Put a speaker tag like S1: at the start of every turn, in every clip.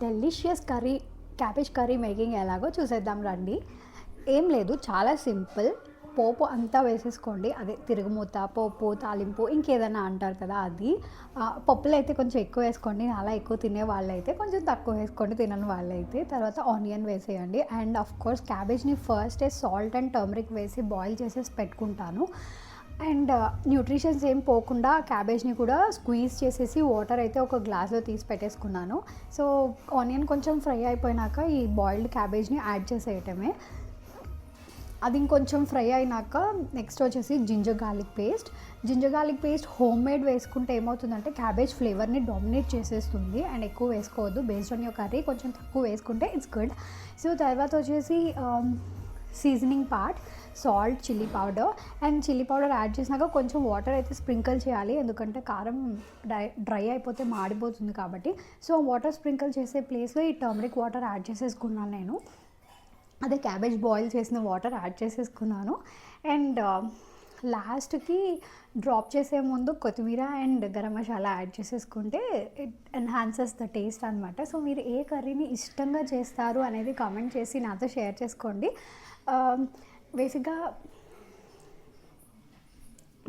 S1: Delicious curry, cabbage curry making ఎలాగో చూసేద్దాం రండి. ఏం లేదు, చాలా సింపుల్. పోపు అంతా వేసేసుకోండి, అదే తిరుగుమూత, పోపు, తాలింపు ఇంకేదైనా అంటారు కదా అది. పప్పులు అయితే కొంచెం ఎక్కువ వేసుకోండి, అలా ఎక్కువ తినే వాళ్ళైతే కొంచెం తక్కువ వేసుకోండి, తినని వాళ్ళైతే. తర్వాత ఆనియన్ వేసేయండి అండ్ ఆఫ్ కోర్స్ క్యాబేజ్ని ఫస్టే సాల్ట్ అండ్ టర్మరిక్ వేసి బాయిల్ చేసేసి పెట్టుకుంటాను. అండ్ న్యూట్రిషన్స్ ఏం పోకుండా క్యాబేజ్ని కూడా స్క్వీజ్ చేసేసి వాటర్ అయితే ఒక గ్లాస్లో తీసి పెట్టేసుకున్నాను. సో ఆనియన్ కొంచెం ఫ్రై అయిపోయినాక ఈ బాయిల్డ్ క్యాబేజ్ని యాడ్ చేసేయటమే. అది ఇంకొంచెం ఫ్రై అయినాక నెక్స్ట్ వచ్చేసి ginger garlic paste homemade వేసుకుంటే ఏమవుతుందంటే క్యాబేజ్ ఫ్లేవర్ని డామినేట్ చేసేస్తుంది అండ్ ఎక్కువ వేసుకోవద్దు. బేస్డ్ ఆన్ యువర్ కర్రీ కొంచెం తక్కువ వేసుకుంటే ఇట్స్ గుడ్. సో తర్వాత వచ్చేసి seasoning part, salt, chilli powder. And chilli powder add చేసినాక కొంచెం వాటర్ అయితే స్ప్రింకిల్ చేయాలి, ఎందుకంటే కారం డ్రై అయిపోతే మాడిపోతుంది కాబట్టి. సో వాటర్ స్ప్రింకిల్ చేసే ప్లేస్లో ఈ టర్మరిక్ వాటర్ యాడ్ చేసేసుకున్నాను నేను. అదే క్యాబేజ్ బాయిల్ చేసిన వాటర్ యాడ్ చేసేసుకున్నాను. అండ్ లాస్ట్కి డ్రాప్ చేసే ముందు కొత్తిమీర అండ్ గరం మసాలా యాడ్ చేసేసుకుంటే ఇట్ ఎన్హాన్సెస్ ద టేస్ట్ అనమాట. సో మీరు ఏ కర్రీని ఇష్టంగా చేస్తారు అనేది కామెంట్ చేసి నాతో షేర్ చేసుకోండి.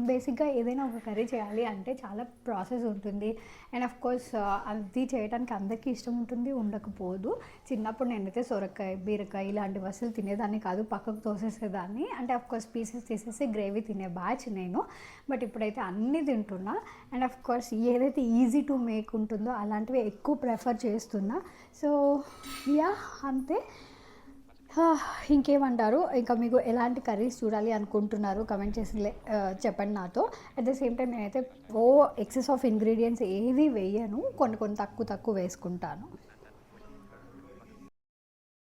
S1: బేసిక్గా ఏదైనా ఒక కర్రీ చేయాలి అంటే చాలా ప్రాసెస్ ఉంటుంది. అండ్ ఆఫ్ కోర్స్ అది చేయడానికి అందరికీ ఇష్టం ఉంటుంది, ఉండకపోదు. చిన్నప్పుడు నేనైతే సొరకాయ, బీరకాయ ఇలాంటివి అసలు తినేదాన్ని కాదు, పక్కకు తోసేసేదాన్ని. అంటే ఆఫ్ కోర్స్ పీసెస్ తీసేసి గ్రేవీ తినే బ్యాచ్ నేను. బట్ ఇప్పుడైతే అన్నీ తింటున్నా. అండ్ ఆఫ్ కోర్స్ ఏదైతే ఈజీ టు మేక్ ఉంటుందో అలాంటివి ఎక్కువ ప్రిఫర్ చేస్తున్నా. సో యా, అంతే. ఇంకేమంటారు, ఇంకా మీకు ఎలాంటి కర్రీస్ చూడాలి అనుకుంటున్నారు కమెంట్ చేసి చెప్పండి నాతో. అట్ ద సేమ్ టైం నేనైతే ఎక్సెస్ ఆఫ్ ఇంగ్రీడియంట్స్ ఏది వేయను, కొన్ని తక్కువ వేసుకుంటాను.